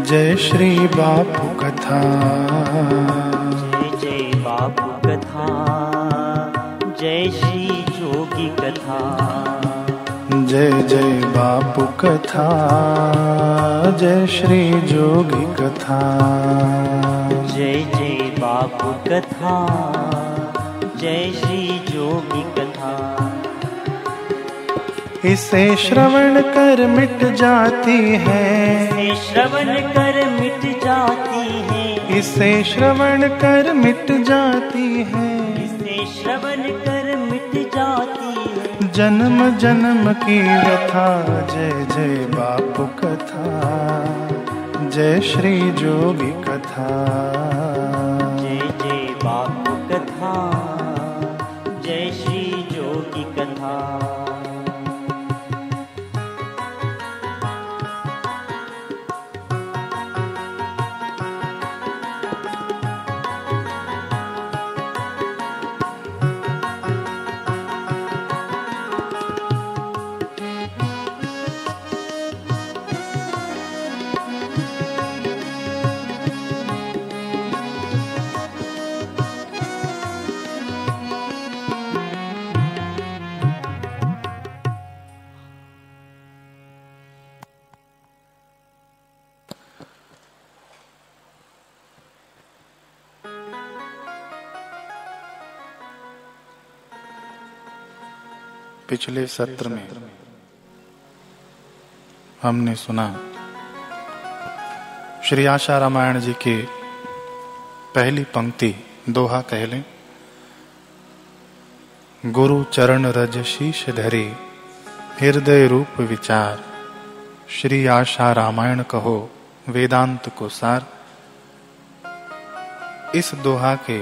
जय श्री बापू कथा। जय जय बापू कथा, जय श्री जोगी कथा। जय जय बापू कथा, जय श्री जोगी कथा। जय जय बापू कथा, जय श्री जोगी कथा। इसे श्रवण कर मिट जाती है, इसे श्रवण कर मिट जाती है, इसे श्रवण कर मिट जाती है, इसे श्रवण कर मिट जाती है। जन्म जन्म की व्यथा। जय जय बापू कथा, जय श्री जोगी कथा। जय जय बापू कथा, जय श्री जोगी कथा। पिछले सत्र में हमने सुना श्री आशा रामायण जी के पहली पंक्ति दोहा कह लें। गुरु चरण रज शीश धरे, हृदय रूप विचार। श्री आशा रामायण कहो, वेदांत को सार। इस दोहा के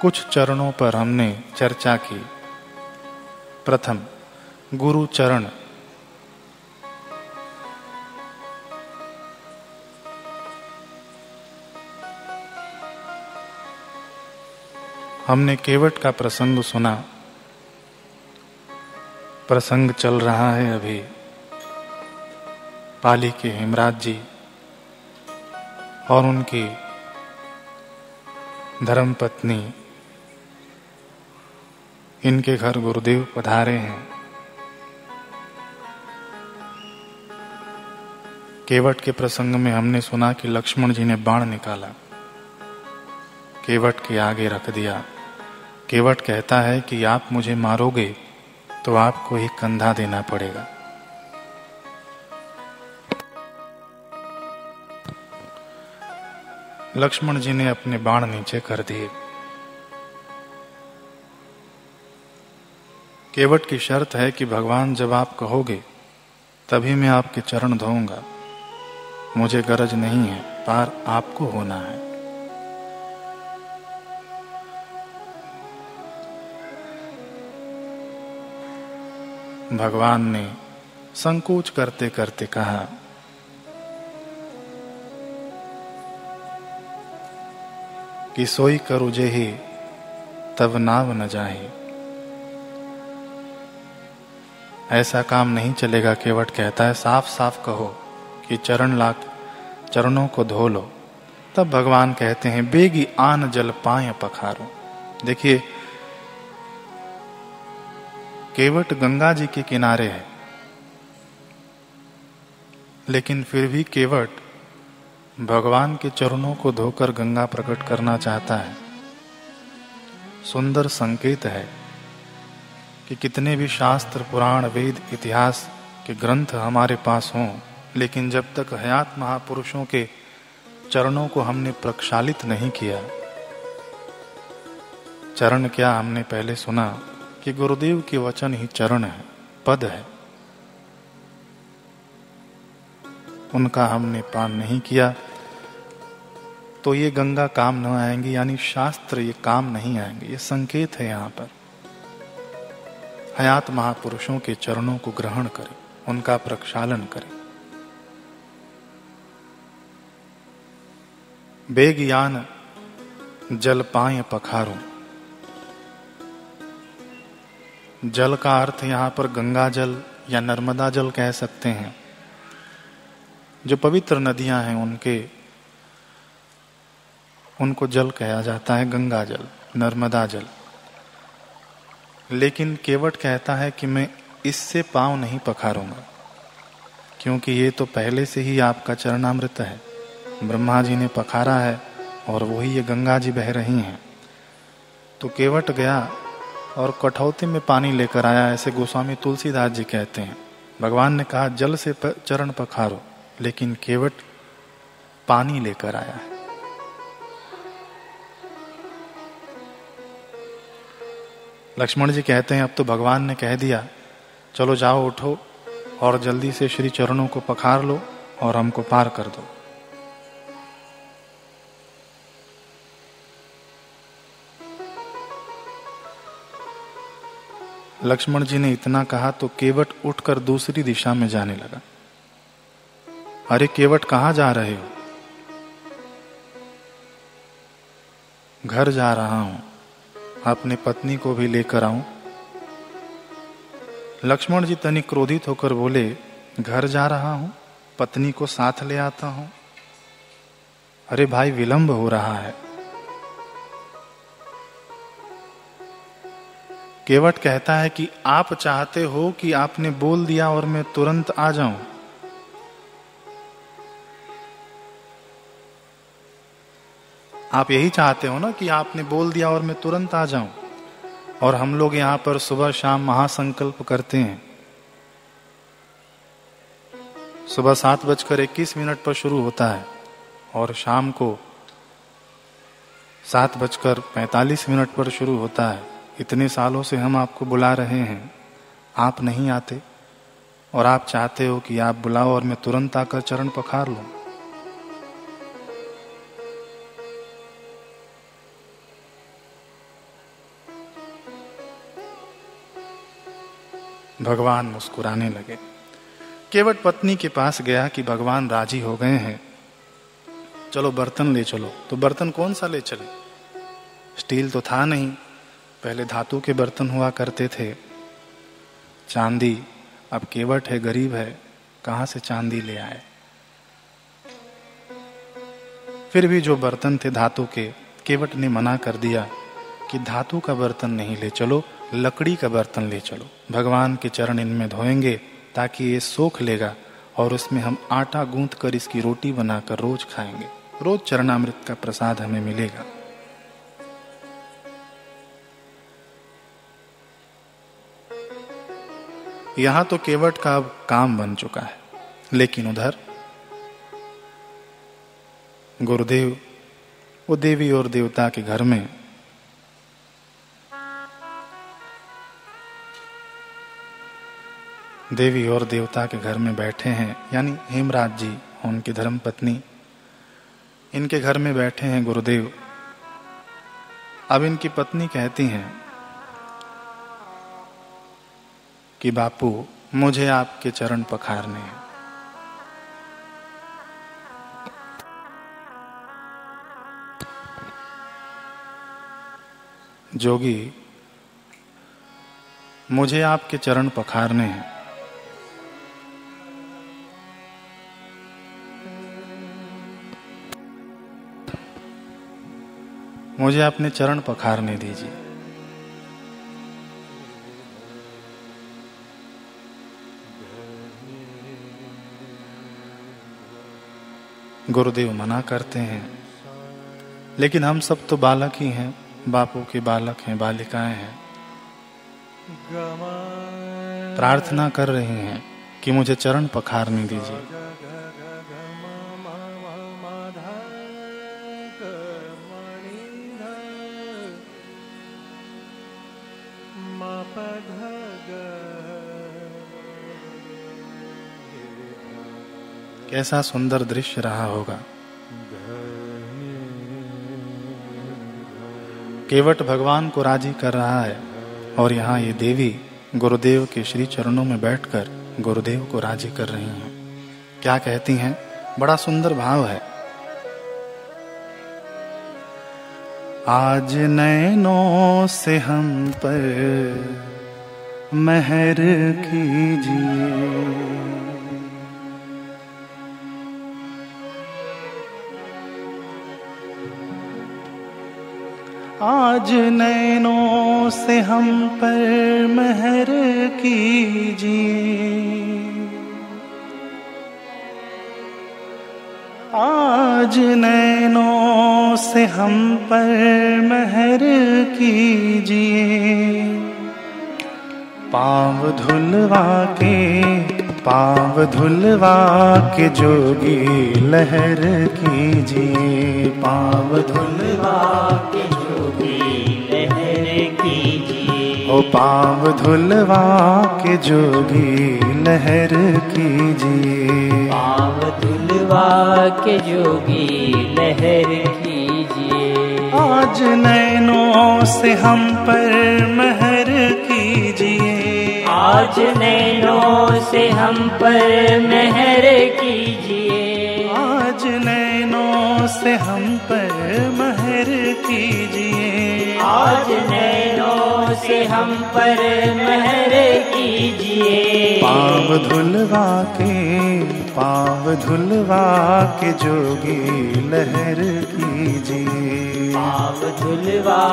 कुछ चरणों पर हमने चर्चा की। प्रथम, गुरु चरण। हमने केवट का प्रसंग सुना। प्रसंग चल रहा है अभी। पाली के हेमराज जी और उनकी धर्मपत्नी, इनके घर गुरुदेव पधारे हैं। केवट के प्रसंग में हमने सुना कि लक्ष्मण जी ने बाण निकाला, केवट के आगे रख दिया। केवट कहता है कि आप मुझे मारोगे तो आपको ही कंधा देना पड़ेगा। लक्ष्मण जी ने अपने बाण नीचे कर दिए। केवट की शर्त है कि भगवान जब आप कहोगे तभी मैं आपके चरण धोऊंगा। मुझे गरज नहीं है, पार आपको होना है। भगवान ने संकोच करते करते कहा, कि सोई करू जेहि तब नाव न जाहि। ऐसा काम नहीं चलेगा। केवट कहता है साफ साफ कहो कि चरणों को धो लो। तब भगवान कहते हैं बेगी आन जल पाए पखारो। देखिए, केवट गंगा जी के किनारे है, लेकिन फिर भी केवट भगवान के चरणों को धोकर गंगा प्रकट करना चाहता है। सुंदर संकेत है कि कितने भी शास्त्र, पुराण, वेद, इतिहास के ग्रंथ हमारे पास हों, लेकिन जब तक हयात महापुरुषों के चरणों को हमने प्रक्षालित नहीं किया। चरण क्या, हमने पहले सुना कि गुरुदेव के वचन ही चरण है, पद है। उनका हमने पान नहीं किया तो ये गंगा काम न आएंगी, यानी शास्त्र ये काम नहीं आएंगे। ये संकेत है। यहाँ पर हयात महापुरुषों के चरणों को ग्रहण करें, उनका प्रक्षालन करें। बेग यान जल पाए पखारूं। जल का अर्थ यहाँ पर गंगा जल या नर्मदा जल कह सकते हैं। जो पवित्र नदियां हैं उनको जल कहा जाता है, गंगा जल, नर्मदा जल। लेकिन केवट कहता है कि मैं इससे पांव नहीं पखारूंगा, क्योंकि ये तो पहले से ही आपका चरणामृत है। ब्रह्मा जी ने पखारा है और वही ये गंगा जी बह रही हैं। तो केवट गया और कठौती में पानी लेकर आया, ऐसे गोस्वामी तुलसीदास जी कहते हैं। भगवान ने कहा जल से चरण पखारो, लेकिन केवट पानी लेकर आया है। लक्ष्मण जी कहते हैं अब तो भगवान ने कह दिया, चलो जाओ उठो और जल्दी से श्री चरणों को पखार लो और हमको पार कर दो। लक्ष्मण जी ने इतना कहा तो केवट उठकर दूसरी दिशा में जाने लगा। अरे केवट कहां जा रहे हो? घर जा रहा हूं, अपनी पत्नी को भी लेकर आऊं। लक्ष्मण जी तनिक क्रोधित होकर बोले, घर जा रहा हूं, पत्नी को साथ ले आता हूं। अरे भाई विलंब हो रहा है। केवट कहता है कि आप चाहते हो कि आपने बोल दिया और मैं तुरंत आ जाऊं। आप यही चाहते हो ना कि आपने बोल दिया और मैं तुरंत आ जाऊं। और हम लोग यहां पर सुबह शाम महासंकल्प करते हैं। सुबह 7:21 पर शुरू होता है और शाम को 7:45 पर शुरू होता है। इतने सालों से हम आपको बुला रहे हैं, आप नहीं आते, और आप चाहते हो कि आप बुलाओ और मैं तुरंत आकर चरण पखार लूं। भगवान मुस्कुराने लगे। केवट पत्नी के पास गया कि भगवान राजी हो गए हैं, चलो बर्तन ले चलो। तो बर्तन कौन सा ले चले? स्टील तो था नहीं, पहले धातु के बर्तन हुआ करते थे, चांदी। अब केवट है, गरीब है, कहां से चांदी ले आए? फिर भी जो बर्तन थे धातु के, केवट ने मना कर दिया कि धातु का बर्तन नहीं ले चलो, लकड़ी का बर्तन ले चलो। भगवान के चरण इनमें धोएंगे ताकि ये सोख लेगा और उसमें हम आटा गूंथ कर इसकी रोटी बनाकर रोज खाएंगे। रोज चरणामृत का प्रसाद हमें मिलेगा। यहां तो केवट का अब काम बन चुका है, लेकिन उधर गुरुदेव वो देवी और देवता के घर में देवी और देवता के घर में बैठे हैं, यानी हेमराज जी उनकी धर्म पत्नी, इनके घर में बैठे हैं गुरुदेव। अब इनकी पत्नी कहती हैं कि बापू मुझे आपके चरण पखारने हैं। जोगी मुझे आपके चरण पखारने हैं। मुझे अपने चरण पखारने दीजिए। गुरुदेव मना करते हैं, लेकिन हम सब तो बालक ही हैं, बापू के बालक हैं, बालिकाएं हैं। प्रार्थना कर रही हैं कि मुझे चरण पखारने दीजिए। कैसा सुंदर दृश्य रहा होगा। केवट भगवान को राजी कर रहा है और यहाँ ये देवी गुरुदेव के श्री चरणों में बैठकर गुरुदेव को राजी कर रही हैं। क्या कहती हैं? बड़ा सुंदर भाव है। आज नैनों से हम पर मेहर कीजिए। आज नैनों से हम पर मेहर कीजिए। आज नैनों से हम पर मेहर कीजिए। पाँव धुलवा के जोगी लहर कीजिए। पाँव धुलवा के ओ पाँव धुलवा के जोगी लहर कीजिए। पाँव धुलवा के जोगी लहर कीजिए। आज नैनों से हम पर मेहर कीजिए। आज नैनों से हम पर मेहर कीजिए। आज नैनों से हम पर मेहर कीजिए। आज नैनों से हम पर मेहर कीजिए। पाँव धुलवा के जोगी लहर कीजिए। पाँव धुलवा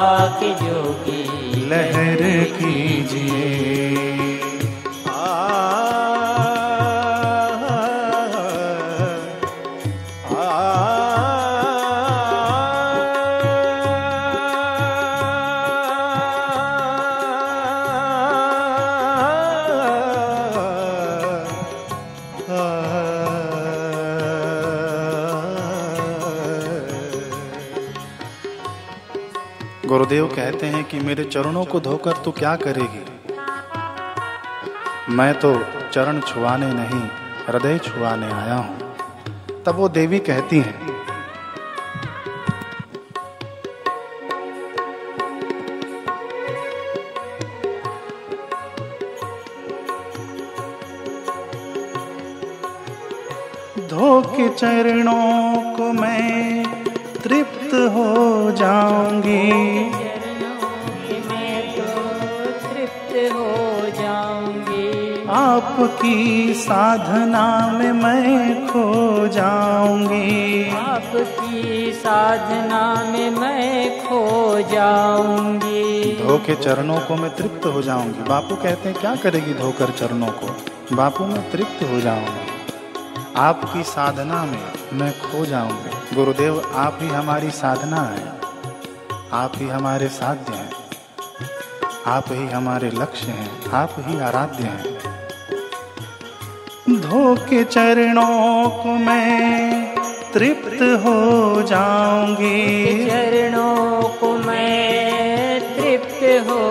के जोगी लहर कीजिए। गुरुदेव कहते हैं कि मेरे चरणों को धोकर तू क्या करेगी? मैं तो चरण छुआने नहीं हृदय छुआने आया हूं। तब वो देवी कहती हैं, धो के चरणों को मैं तृप्त हो जाऊंगी। मैं तो तृप्त हो जाऊंगी। आपकी साधना में मैं खो जाऊंगी। आपकी साधना में मैं खो जाऊंगी। धो के चरणों को मैं तृप्त हो जाऊंगी। बापू कहते हैं क्या करेगी धोकर चरणों को? बापू मैं तृप्त हो जाऊंगी, आपकी साधना में मैं खो जाऊंगी। गुरुदेव आप ही हमारी साधना है, आप ही हमारे साध्य हैं, आप ही हमारे लक्ष्य हैं, आप ही आराध्य हैं। धो के चरणों को मैं तृप्त हो जाऊंगी। चरणों को मैं तृप्त हो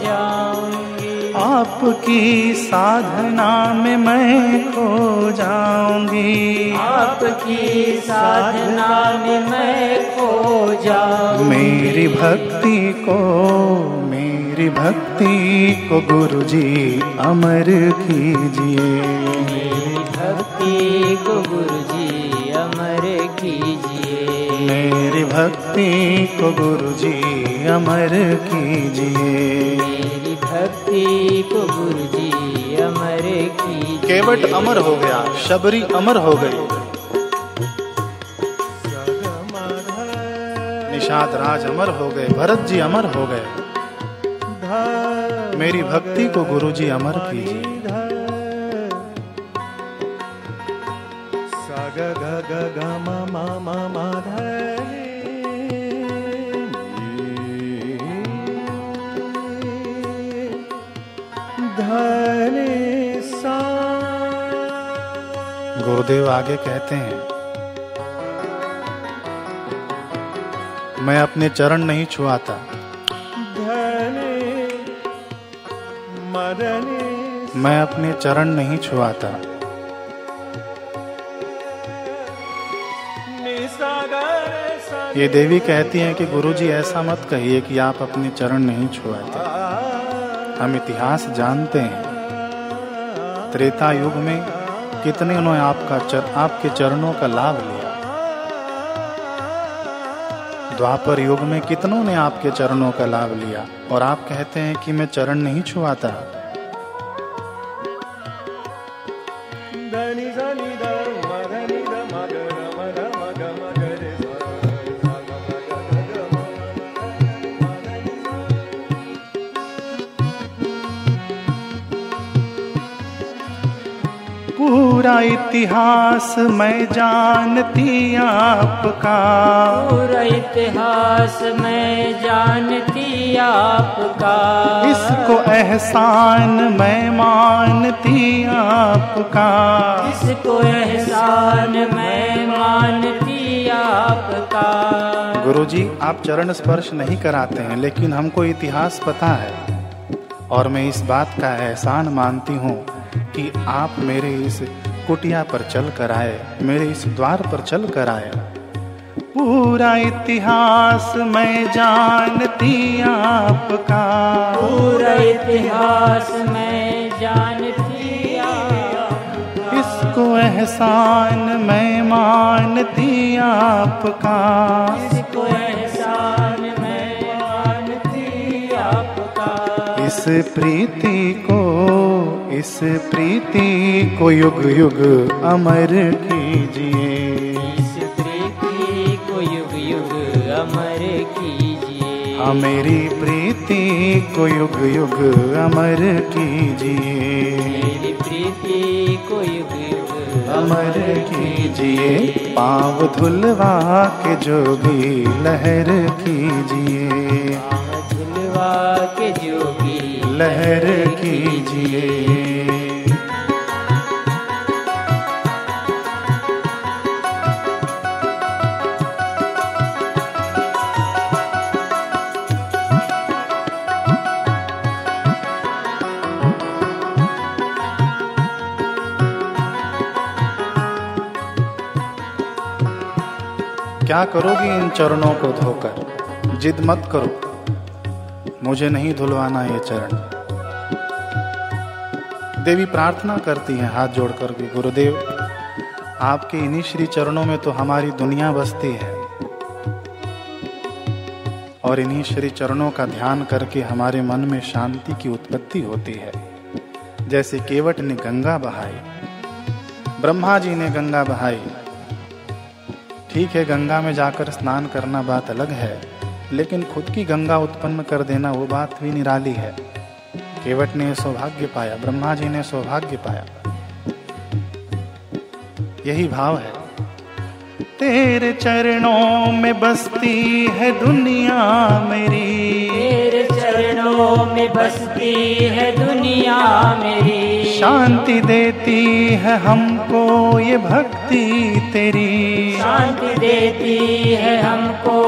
जाऊंगी। आपकी साधना में मैं खो जाऊंगी। आपकी साधना में मैं खो जाऊंगी। मेरी भक्ति को गुरुजी अमर कीजिए। मेरी भक्ति को गुरुजी अमर कीजिए। मेरी भक्ति को गुरुजी अमर कीजिए। मेरी भक्ति को गुरुजी अमर कीजिए। केवट अमर हो गया, शबरी अमर हो गई, निषाद राज अमर हो गए, भरत जी अमर हो गए। मेरी भक्ति को गुरुजी अमर कीजिए। गुरुदेव आगे कहते हैं, मैं अपने चरण नहीं छुआता, मैं अपने चरण नहीं छुआता। ये देवी कहती हैं कि गुरुजी ऐसा मत कहिए कि आप अपने चरण नहीं छुआते। हम इतिहास जानते हैं, त्रेता युग में कितने उन्होंने आपके चरणों का लाभ लिया। द्वापर युग में कितनों ने आपके चरणों का लाभ लिया, और आप कहते हैं कि मैं चरण नहीं छुआता। पूरा इतिहास मैं जानती आपका, पूरा इतिहास मैं जानती आपका, इसको एहसान मैं मानती आपका, इसको एहसान मैं मानती आपका। गुरुजी, आप चरण स्पर्श नहीं कराते हैं, लेकिन हमको इतिहास पता है और मैं इस बात का एहसान मानती हूँ कि आप मेरे इस कुटिया पर चल कर आए, मेरे इस द्वार पर चल कर आए। पूरा इतिहास मैं जानती आपका, पूरा इतिहास मैं जानती आपका, इसको एहसान मैं मानती आपका, इसको एहसान मैं मानती आपका। इस प्रीति को युग युग अमर कीजिए, इस प्रीति को युग युग अमर कीजिए, हाँ मेरी प्रीति को युग युग अमर कीजिए, मेरी प्रीति को युग युग अमर कीजिए। पाँव धुलवा के जोगी लहर कीजिए, झुलवा के जोगी लहर कीजिए। क्या करोगी इन चरणों को धोकर? जिद मत करो, मुझे नहीं धुलवाना ये चरण। देवी प्रार्थना करती हैं हाथ जोड़कर के, गुरुदेव आपके इन्हीं श्री चरणों में तो हमारी दुनिया बसती है और इन्हीं श्री चरणों का ध्यान करके हमारे मन में शांति की उत्पत्ति होती है। जैसे केवट ने गंगा बहाई, ब्रह्मा जी ने गंगा बहाई। ठीक है, गंगा में जाकर स्नान करना बात अलग है, लेकिन खुद की गंगा उत्पन्न कर देना वो बात भी निराली है। केवट ने सौभाग्य पाया, ब्रह्मा जी ने सौभाग्य पाया। यही भाव है। तेरे चरणों में बसती है दुनिया मेरी, तेरे चरणों में बसती है दुनिया मेरी, शांति देती है हमको ये भक्ति तेरी, शांति देती है हमको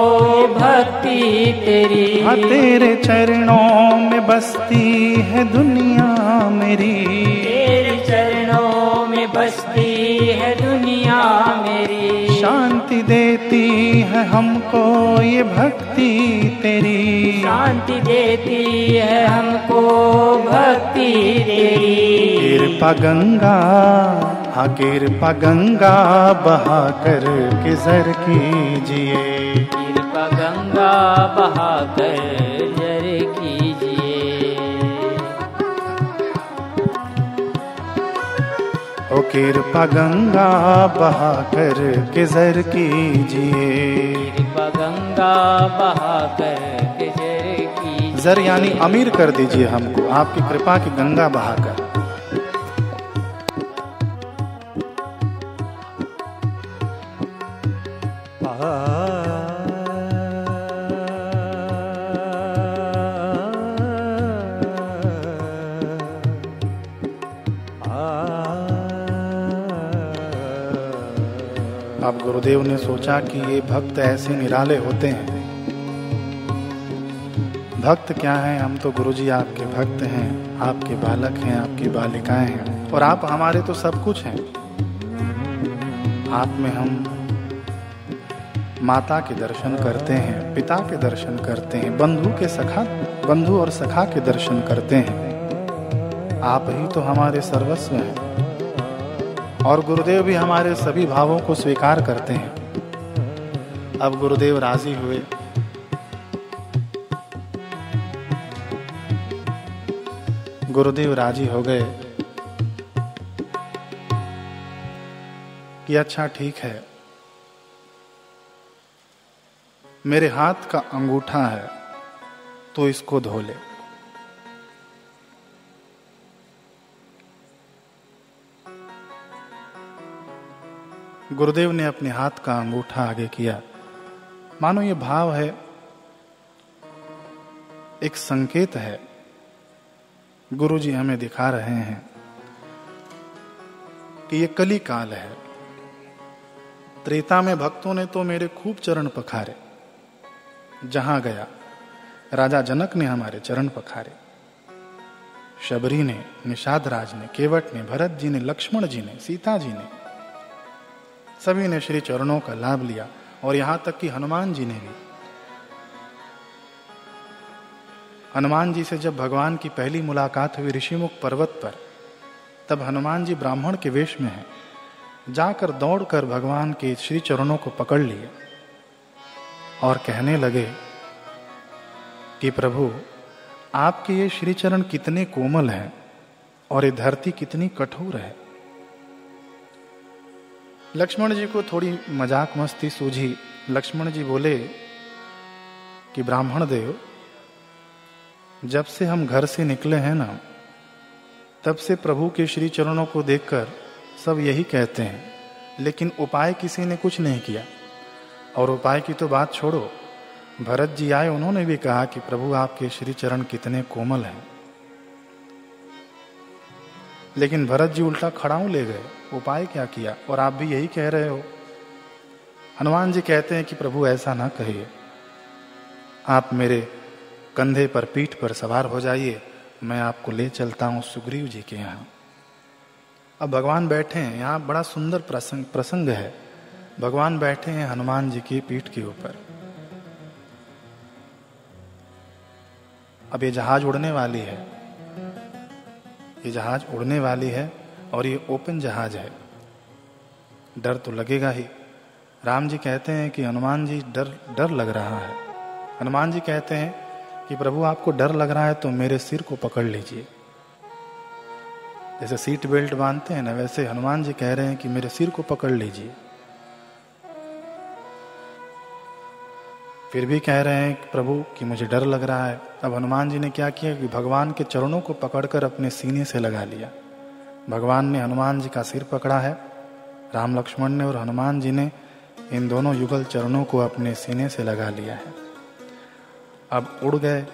भक्ति तेरी। हाँ तेरे चरणों में बसती है दुनिया मेरी, तेरे चरणों में बसती है दुनिया मेरी, शांति देती है हमको ये भक्ति तेरी, शांति देती है हमको भक्ति तेरी। कृपा गंगा, हाँ कृपा गंगा बहा कर किजर कीजिए, कृपा गंगा बहा कर जर कीजिए, ओ कृपा गंगा बहा कर किजर कीजिए। कृपा गंगा बहा कर जर कीजिए। जर यानी अमीर कर दीजिए हमको आपकी कृपा की गंगा बहाकर। अब गुरुदेव ने सोचा कि ये भक्त ऐसे निराले होते हैं। भक्त क्या हैं? हम तो गुरुजी आपके भक्त हैं, आपके बालक हैं, आपकी बालिकाएं हैं, और आप हमारे तो सब कुछ हैं। आप में हम माता के दर्शन करते हैं, पिता के दर्शन करते हैं, बंधु और सखा के दर्शन करते हैं। आप ही तो हमारे सर्वस्व हैं और गुरुदेव भी हमारे सभी भावों को स्वीकार करते हैं। अब गुरुदेव राजी हुए। गुरुदेव राजी हो गए कि अच्छा ठीक है, मेरे हाथ का अंगूठा है तो इसको धो ले। गुरुदेव ने अपने हाथ का अंगूठा आगे किया, मानो ये भाव है, एक संकेत है। गुरु जी हमें दिखा रहे हैं कि ये कली काल है। त्रेता में भक्तों ने तो मेरे खूब चरण पखारे, जहां गया राजा जनक ने हमारे चरण पखारे, शबरी ने, निषाद राज ने, केवट ने, भरत जी ने, लक्ष्मण जी ने, सीता जी ने, सभी ने श्री चरणों का लाभ लिया। और यहां तक कि हनुमान जी ने भी। हनुमान जी से जब भगवान की पहली मुलाकात हुई ऋषिमुख पर्वत पर, तब हनुमान जी ब्राह्मण के वेश में हैं, जाकर दौड़कर भगवान के श्री चरणों को पकड़ लिए और कहने लगे कि प्रभु, आपके ये श्री चरण कितने कोमल हैं और ये धरती कितनी कठोर है। लक्ष्मण जी को थोड़ी मजाक मस्ती सूझी। लक्ष्मण जी बोले कि ब्राह्मण देव, जब से हम घर से निकले हैं ना, तब से प्रभु के श्री चरणों को देखकर सब यही कहते हैं, लेकिन उपाय किसी ने कुछ नहीं किया। और उपाय की तो बात छोड़ो, भरत जी आए, उन्होंने भी कहा कि प्रभु आपके श्री चरण कितने कोमल हैं, लेकिन भरत जी उल्टा खड़ाऊ ले गए, उपाय क्या किया। और आप भी यही कह रहे हो। हनुमान जी कहते हैं कि प्रभु ऐसा ना कहिए, आप मेरे कंधे पर, पीठ पर सवार हो जाइए, मैं आपको ले चलता हूं सुग्रीव जी के यहां। अब भगवान बैठे हैं, यहां बड़ा सुंदर प्रसंग है। भगवान बैठे हैं हनुमान जी की पीठ के ऊपर। अब ये जहाज उड़ने वाली है, ये जहाज उड़ने वाली है और ये ओपन जहाज है, डर तो लगेगा ही। राम जी कहते हैं कि हनुमान जी डर लग रहा है। हनुमान जी कहते हैं कि प्रभु आपको डर लग रहा है तो मेरे सिर को पकड़ लीजिए। जैसे सीट बेल्ट बांधते हैं ना, वैसे हनुमान जी कह रहे हैं कि मेरे सिर को पकड़ लीजिए। फिर भी कह रहे हैं कि प्रभु कि मुझे डर लग रहा है। अब हनुमान जी ने क्या किया कि भगवान के चरणों को पकड़कर अपने सीने से लगा लिया। भगवान ने हनुमान जी का सिर पकड़ा है, राम लक्ष्मण ने, और हनुमान जी ने इन दोनों युगल चरणों को अपने सीने से लगा लिया है। अब उड़ गए।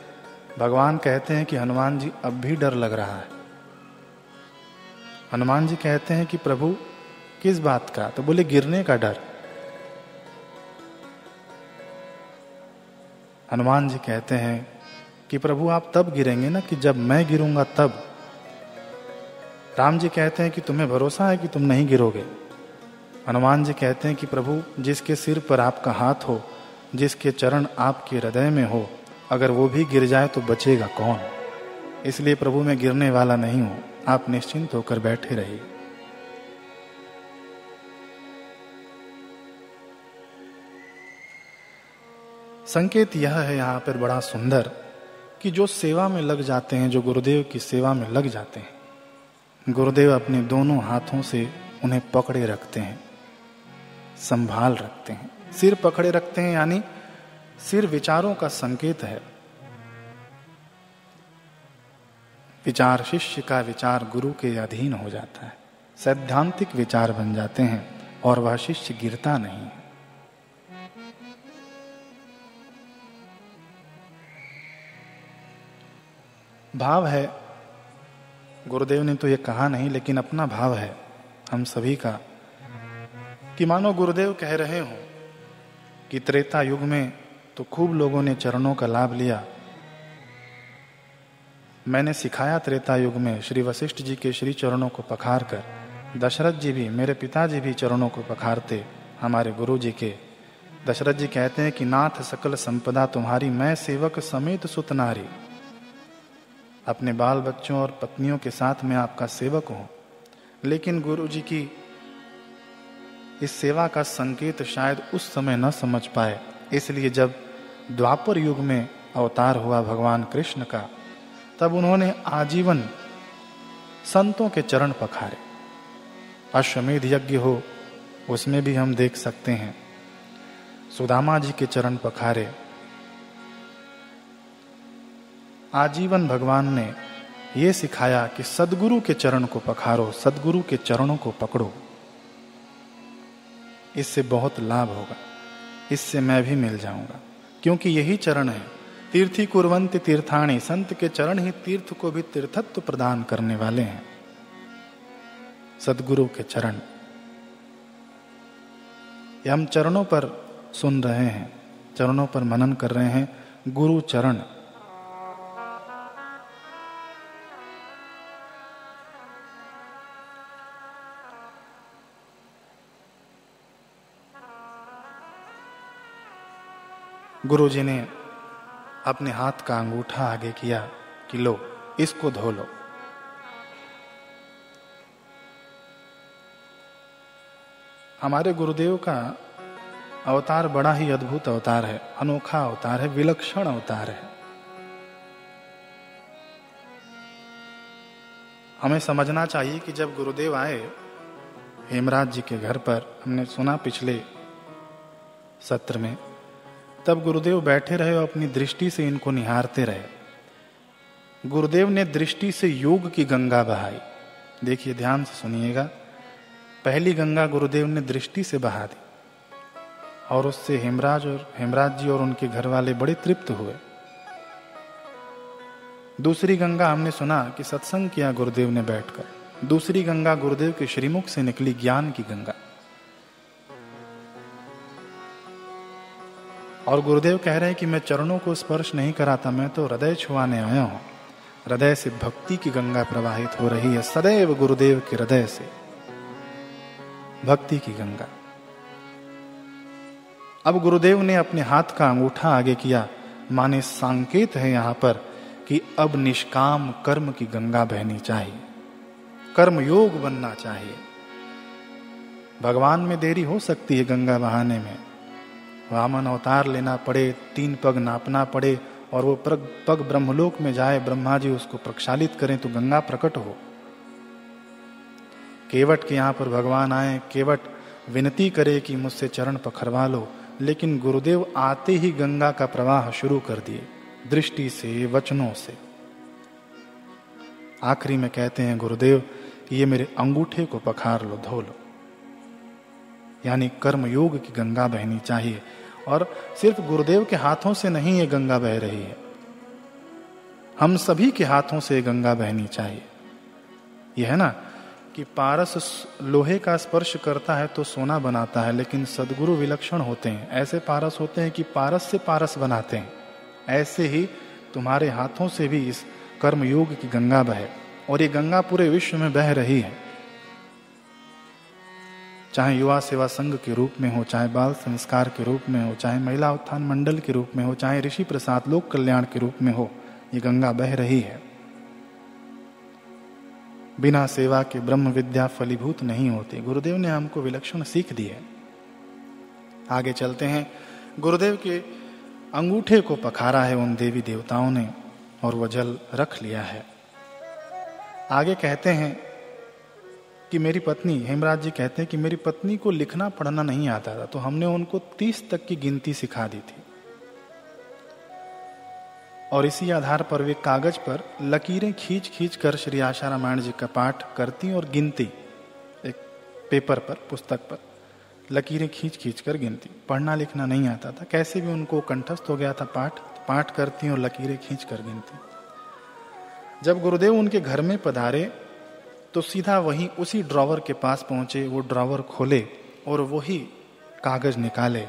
भगवान कहते हैं कि हनुमान जी अब भी डर लग रहा है। हनुमान जी कहते हैं कि प्रभु किस बात का? तो बोले गिरने का डर। हनुमान जी कहते हैं कि प्रभु आप तब गिरेंगे ना कि जब मैं गिरूंगा तब। राम जी कहते हैं कि तुम्हें भरोसा है कि तुम नहीं गिरोगे। हनुमान जी कहते हैं कि प्रभु जिसके सिर पर आपका हाथ हो, जिसके चरण आपके हृदय में हो, अगर वो भी गिर जाए तो बचेगा कौन? इसलिए प्रभु मैं गिरने वाला नहीं हूं, आप निश्चिंत होकर बैठे रहिए। संकेत यह है यहां पर बड़ा सुंदर कि जो सेवा में लग जाते हैं, जो गुरुदेव की सेवा में लग जाते हैं, गुरुदेव अपने दोनों हाथों से उन्हें पकड़े रखते हैं, संभाल रखते हैं। सिर पकड़े रखते हैं यानी सिर विचारों का संकेत है। विचार शिष्य का विचार गुरु के अधीन हो जाता है, सैद्धांतिक विचार बन जाते हैं और वह शिष्य गिरता नहीं है। भाव है, गुरुदेव ने तो ये कहा नहीं, लेकिन अपना भाव है हम सभी का कि मानो गुरुदेव कह रहे हो कि त्रेता युग में तो खूब लोगों ने चरणों का लाभ लिया। मैंने सिखाया त्रेता युग में, श्री वशिष्ठ जी के श्री चरणों को पखार कर, दशरथ जी भी, मेरे पिताजी भी चरणों को पखारते हमारे गुरु जी के। दशरथ जी कहते हैं कि नाथ सकल संपदा तुम्हारी, मैं सेवक समेत सुत नारी। अपने बाल बच्चों और पत्नियों के साथ मैं आपका सेवक हूं। लेकिन गुरु जी की इस सेवा का संकेत शायद उस समय न समझ पाए, इसलिए जब द्वापर युग में अवतार हुआ भगवान कृष्ण का, तब उन्होंने आजीवन संतों के चरण पखारे। अश्वमेध यज्ञ हो उसमें भी हम देख सकते हैं, सुदामा जी के चरण पखारे। आजीवन भगवान ने ये सिखाया कि सदगुरु के चरण को पखारो, सदगुरु के चरणों को पकड़ो। इससे बहुत लाभ होगा, इससे मैं भी मिल जाऊंगा, क्योंकि यही चरण है। तीर्थी कुर्वन्ति तीर्थाणि, संत के चरण ही तीर्थ को भी तीर्थत्व प्रदान करने वाले हैं। सदगुरु के चरण, ये हम चरणों पर सुन रहे हैं, चरणों पर मनन कर रहे हैं। गुरु चरण, गुरु जी ने अपने हाथ का अंगूठा आगे किया कि लो इसको धो लो। हमारे गुरुदेव का अवतार बड़ा ही अद्भुत अवतार है, अनोखा अवतार है, विलक्षण अवतार है। हमें समझना चाहिए कि जब गुरुदेव आए हेमराज जी के घर पर, हमने सुना पिछले सत्र में, तब गुरुदेव बैठे रहे और अपनी दृष्टि से इनको निहारते रहे। गुरुदेव ने दृष्टि से योग की गंगा बहाई। देखिए, ध्यान से सुनिएगा। पहली गंगा गुरुदेव ने दृष्टि से बहा दी और उससे हेमराज जी और उनके घर वाले बड़े तृप्त हुए। दूसरी गंगा हमने सुना कि सत्संग किया गुरुदेव ने बैठकर। दूसरी गंगा गुरुदेव के श्रीमुख से निकली, ज्ञान की गंगा। और गुरुदेव कह रहे हैं कि मैं चरणों को स्पर्श नहीं कराता, मैं तो हृदय छुआने आया हूं। हृदय से भक्ति की गंगा प्रवाहित हो रही है, सदैव गुरुदेव के हृदय से भक्ति की गंगा। अब गुरुदेव ने अपने हाथ का अंगूठा आगे किया, माने संकेत है यहां पर कि अब निष्काम कर्म की गंगा बहनी चाहिए, कर्म योग बनना चाहिए। भगवान में देरी हो सकती है गंगा बहाने में, वामन अवतार लेना पड़े, 3 पग नापना पड़े और वो पग ब्रह्मलोक में जाए, ब्रह्मा जी उसको प्रक्षालित करें तो गंगा प्रकट हो। केवट के यहाँ पर भगवान आए, केवट विनती करे कि मुझसे चरण पखरवा लो, लेकिन गुरुदेव आते ही गंगा का प्रवाह शुरू कर दिए, दृष्टि से, वचनों से। आखिरी में कहते हैं गुरुदेव कि ये मेरे अंगूठे को पखार लो, धो लो। यानी कर्म योग की गंगा बहनी चाहिए। और सिर्फ गुरुदेव के हाथों से नहीं ये गंगा बह रही है, हम सभी के हाथों से गंगा बहनी चाहिए। यह है ना कि पारस लोहे का स्पर्श करता है तो सोना बनाता है, लेकिन सदगुरु विलक्षण होते हैं। ऐसे पारस होते हैं कि पारस से पारस बनाते हैं। ऐसे ही तुम्हारे हाथों से भी इस कर्म योग की गंगा बहे, और ये गंगा पूरे विश्व में बह रही है। चाहे युवा सेवा संघ के रूप में हो, चाहे बाल संस्कार के रूप में हो, चाहे महिला उत्थान मंडल के रूप में हो, चाहे ऋषि प्रसाद लोक कल्याण के रूप में हो, ये गंगा बह रही है। बिना सेवा के ब्रह्म विद्या फलीभूत नहीं होती। गुरुदेव ने हमको विलक्षण सीख दी है। आगे चलते हैं। गुरुदेव के अंगूठे को पखारा है उन देवी देवताओं ने और वह जल रख लिया है। आगे कहते हैं कि मेरी पत्नी, हेमराज जी कहते हैं कि मेरी पत्नी को लिखना पढ़ना नहीं आता था, तो हमने उनको 30 तक की गिनती सिखा दी थी और इसी आधार पर वे कागज पर लकीरें खींच खींच कर श्री आशा रामायण जी का पाठ करती और गिनती। एक पेपर पर, पुस्तक पर लकीरें खींच खींच कर गिनती। पढ़ना लिखना नहीं आता था, कैसे भी उनको कंठस्थ हो गया था पाठ करती और लकीरें खींच कर गिनती। जब गुरुदेव उनके घर में पधारे तो सीधा वहीं उसी ड्रॉवर के पास पहुंचे, वो ड्रॉवर खोले और वही कागज निकाले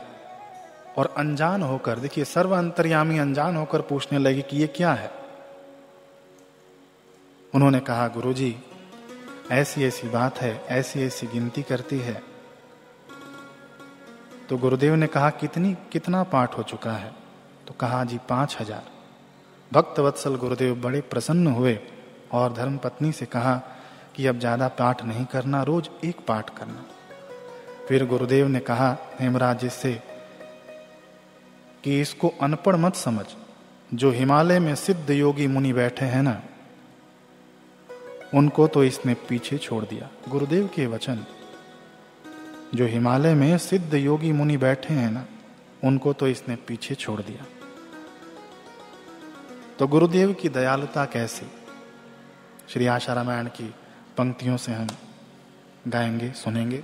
और अनजान होकर, देखिए सर्व अंतर्यामी, अनजान होकर पूछने लगे कि ये क्या है। उन्होंने कहा, गुरुजी ऐसी ऐसी बात है, ऐसी ऐसी गिनती करती है। तो गुरुदेव ने कहा, कितना पाठ हो चुका है? तो कहा, जी 5000। भक्त वत्सल गुरुदेव बड़े प्रसन्न हुए और धर्मपत्नी से कहा कि अब ज्यादा पाठ नहीं करना, रोज एक पाठ करना। फिर गुरुदेव ने कहा हेमराज जी से कि इसको अनपढ़ मत समझ, जो हिमालय में सिद्ध योगी मुनि बैठे हैं ना, उनको तो इसने पीछे छोड़ दिया। गुरुदेव के वचन, जो हिमालय में सिद्ध योगी मुनि बैठे हैं ना, उनको तो इसने पीछे छोड़ दिया। तो गुरुदेव की दयालुता कैसी, श्री आशा रामायण की पंक्तियों से हम गाएंगे, सुनेंगे।